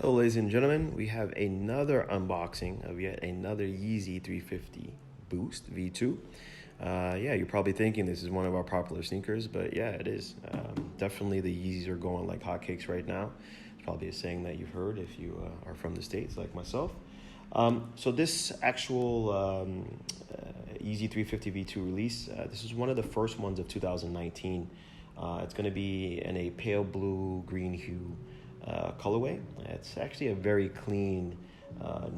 Hello, ladies and gentlemen. We have another unboxing of yet another Yeezy 350 Boost V2. Yeah, you're probably thinking this is one of our popular sneakers, but yeah, it is. Definitely the Yeezys are going like hotcakes right now. It's probably a saying that you've heard if you are from the States like myself. So this actual Yeezy 350 V2 release, this is one of the first ones of 2019. It's going to be in a pale blue green hue colorway. It's actually a very clean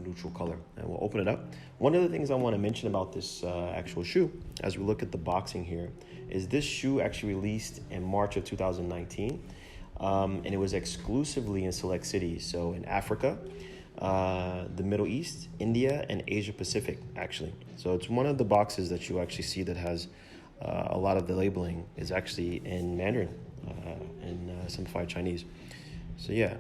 neutral color, and we'll open it up. One of the things I want to mention about this actual shoe, as we look at the boxing here, is this shoe actually released in March of 2019, and it was exclusively in select cities, so in Africa, the Middle East, India, and Asia Pacific, actually. So it's one of the boxes that you actually see that has a lot of the labeling is actually in Mandarin and simplified Chinese. So yeah,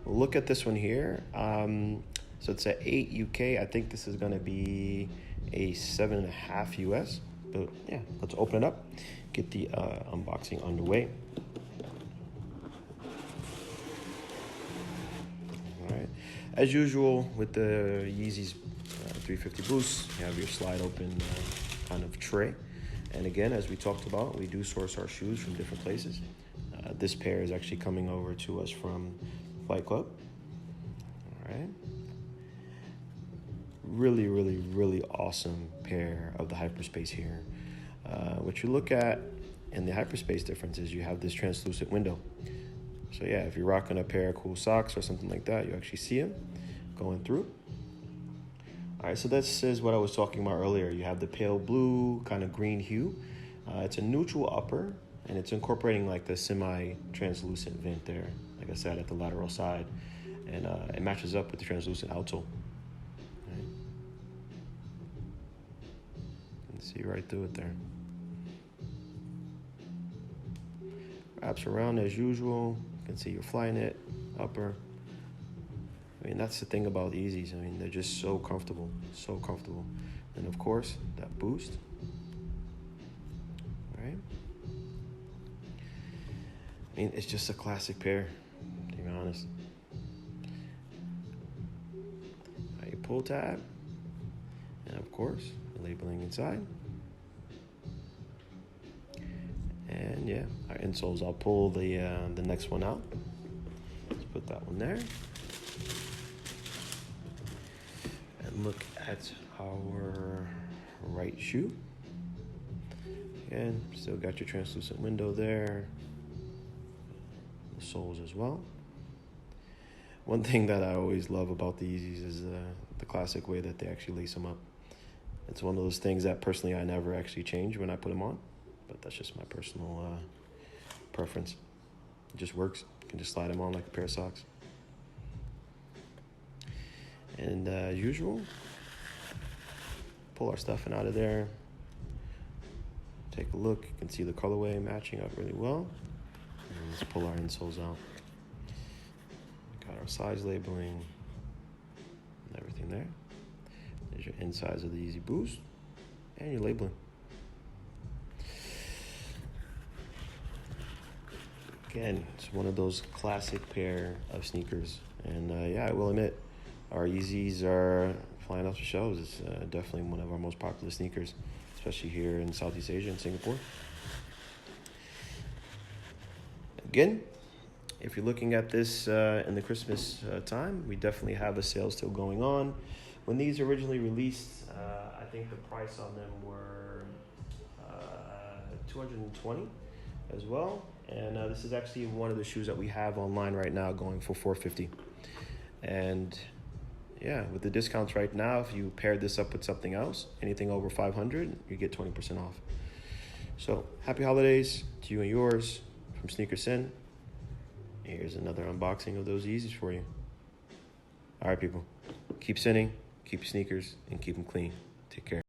we'll look at this one here. So it's a 8 UK. I think this is going to be a 7.5 US. But yeah, let's open it up, get the unboxing underway. All right. As usual with the Yeezys 350 Boost, you have your slide open kind of tray. And again, as we talked about, we do source our shoes from different places. This pair is actually coming over to us from Flight Club. All right. Really, really, really awesome pair of the Hyperspace here. What you look at in the Hyperspace difference is you have this translucent window. So yeah, if you're rocking a pair of cool socks or something like that, you actually see them going through. All right, so this is what I was talking about earlier. You have the pale blue, kind of green hue. It's a neutral upper, and it's incorporating like the semi-translucent vent there, like I said, at the lateral side. And it matches up with the translucent outsole. Right. You can see right through it there. Wraps around as usual. You can see your Flyknit upper. I mean, that's the thing about the Yeezys. I mean, they're just so comfortable, so comfortable. And of course, that boost. All right. I mean, it's just a classic pair, to be honest. Your pull tab, and of course, the labeling inside. And yeah, our insoles. I'll pull the next one out. Let's put that one there. And look at our right shoe. Again, still got your translucent window there. The soles as well. One thing that I always love about the Yeezys is the classic way that they actually lace them up. It's one of those things that personally I never actually change when I put them on, but that's just my personal preference. It just works. You can just slide them on like a pair of socks. And as usual, pull our stuffing out of there. Take a look. You can see the colorway matching up really well. And let's pull our insoles out. Got our size labeling and everything there. There's your insides of the Yeezy Boost and your labeling. Again, it's one of those classic pair of sneakers. And yeah, I will admit, our Yeezys are flying off the shelves. It's definitely one of our most popular sneakers, especially here in Southeast Asia and Singapore. Again, if you're looking at this in the Christmas time, we definitely have a sale still going on. When these originally released, I think the price on them were $220 as well. And this is actually one of the shoes that we have online right now going for $450. And yeah, with the discounts right now, if you pair this up with something else, anything over $500, you get 20% off. So happy holidays to you and yours from SneakerSin. Here's another unboxing of those Yeezys for you. All right, people. Keep sinning, keep your sneakers, and keep them clean. Take care.